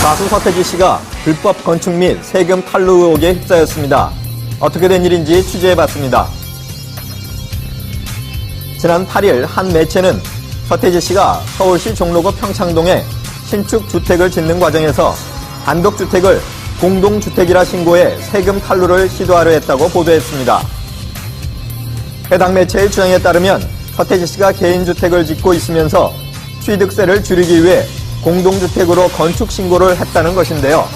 가수 서태지 씨가 불법 건축 및 세금 탈루 의혹에 휩싸였습니다. 어떻게 된 일인지 취재해봤습니다. 지난 8일 한 매체는 서태지 씨가 서울시 종로구 평창동에 신축 주택을 짓는 과정에서 단독주택을 공동주택이라 신고해 세금 탈루를 시도하려 했다고 보도했습니다. 해당 매체의 주장에 따르면 서태지 씨가 개인주택을 짓고 있으면서 취득세를 줄이기 위해 공동주택으로 건축 신고를 했다는 것인데요.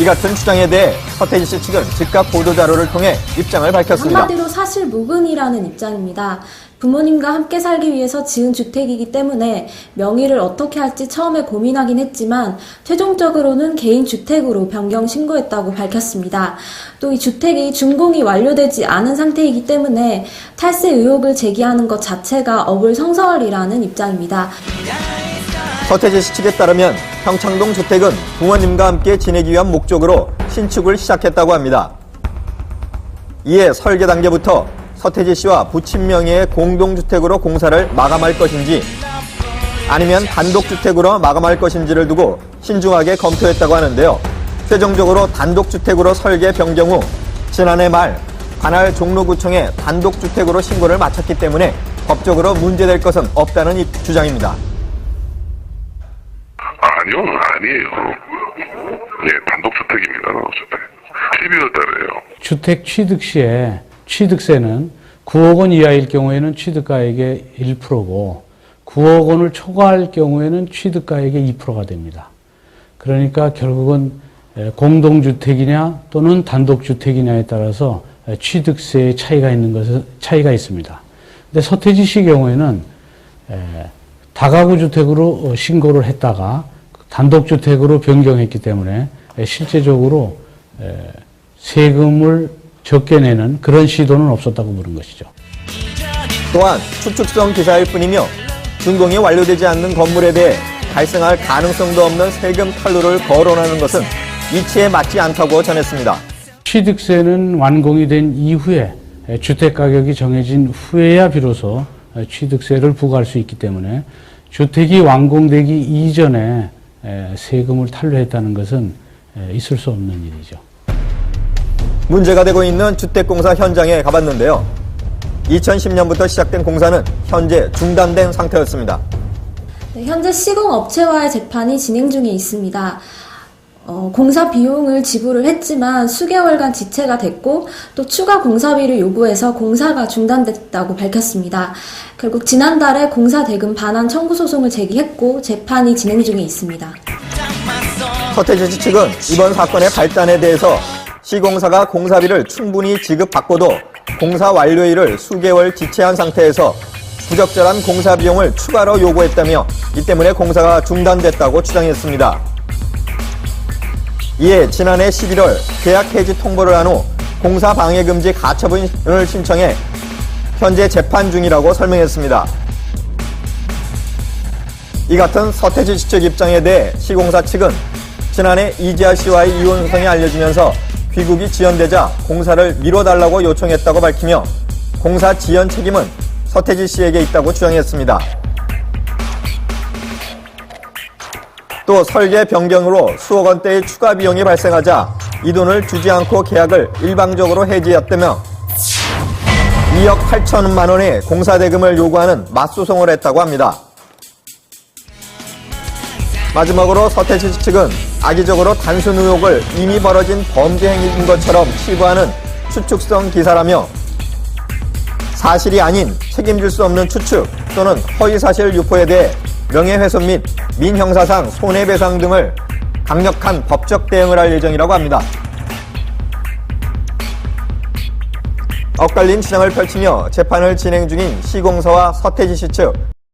이 같은 주장에 대해 서태지 씨 측은 즉각 보도자료를 통해 입장을 밝혔습니다. 한마디로 사실무근이라는 입장입니다. 부모님과 함께 살기 위해서 지은 주택이기 때문에 명의를 어떻게 할지 처음에 고민하긴 했지만 최종적으로는 개인주택으로 변경 신고했다고 밝혔습니다. 또 이 주택이 준공이 완료되지 않은 상태이기 때문에 탈세 의혹을 제기하는 것 자체가 어불성설이라는 입장입니다. 서태지 씨 측에 따르면 평창동 주택은 부모님과 함께 지내기 위한 목적으로 신축을 시작했다고 합니다. 이에 설계 단계부터 서태지 씨와 부친 명의의 공동주택으로 공사를 마감할 것인지 아니면 단독주택으로 마감할 것인지를 두고 신중하게 검토했다고 하는데요. 최종적으로 단독주택으로 설계 변경 후 지난해 말 관할 종로구청에 단독주택으로 신고를 마쳤기 때문에 법적으로 문제될 것은 없다는 주장입니다. 아니에요. 네, 단독주택입니다. 12월 달에요. 주택 취득 시에 취득세는 9억 원 이하일 경우에는 취득가액의 1%고 9억 원을 초과할 경우에는 취득가액의 2%가 됩니다. 그러니까 결국은 공동주택이냐 또는 단독주택이냐에 따라서 취득세의 차이가 있습니다. 근데 서태지 씨 경우에는 다가구 주택으로 신고를 했다가 단독주택으로 변경했기 때문에 실제적으로 세금을 적게 내는 그런 시도는 없었다고 보는 것이죠. 또한 추측성 기사일 뿐이며 준공이 완료되지 않는 건물에 대해 발생할 가능성도 없는 세금 탈루를 거론하는 것은 이치에 맞지 않다고 전했습니다. 취득세는 완공이 된 이후에 주택가격이 정해진 후에야 비로소 취득세를 부과할 수 있기 때문에 주택이 완공되기 이전에 세금을 탈루했다는 것은 있을 수 없는 일이죠. 문제가 되고 있는 주택공사 현장에 가봤는데요. 2010년부터 시작된 공사는 현재 중단된 상태였습니다. 네, 현재 시공업체와의 재판이 진행 중에 있습니다. 공사 비용을 지불을 했지만 수개월간 지체가 됐고 또 추가 공사비를 요구해서 공사가 중단됐다고 밝혔습니다. 결국 지난달에 공사 대금 반환 청구 소송을 제기했고 재판이 진행 중에 있습니다. 서태지 씨 측은 이번 사건의 발단에 대해서 시공사가 공사비를 충분히 지급받고도 공사 완료일을 수개월 지체한 상태에서 부적절한 공사 비용을 추가로 요구했다며 이 때문에 공사가 중단됐다고 주장했습니다. 이에 지난해 11월 계약 해지 통보를 한 후 공사 방해 금지 가처분을 신청해 현재 재판 중이라고 설명했습니다. 이 같은 서태지 씨 측 입장에 대해 시공사 측은 지난해 이지아 씨와의 이혼 소송이 알려지면서 귀국이 지연되자 공사를 미뤄달라고 요청했다고 밝히며 공사 지연 책임은 서태지 씨에게 있다고 주장했습니다. 또 설계 변경으로 수억 원대의 추가 비용이 발생하자 이 돈을 주지 않고 계약을 일방적으로 해지했다며 2억 8천만 원의 공사 대금을 요구하는 맞소송을 했다고 합니다. 마지막으로 서태지 씨 측은 악의적으로 단순 의혹을 이미 벌어진 범죄 행위인 것처럼 치부하는 추측성 기사라며 사실이 아닌 책임질 수 없는 추측 또는 허위사실 유포에 대해 명예훼손 및 민형사상 손해배상 등을 강력한 법적 대응을 할 예정이라고 합니다. 엇갈린 주장을 펼치며 재판을 진행 중인 시공사와 서태지 씨 측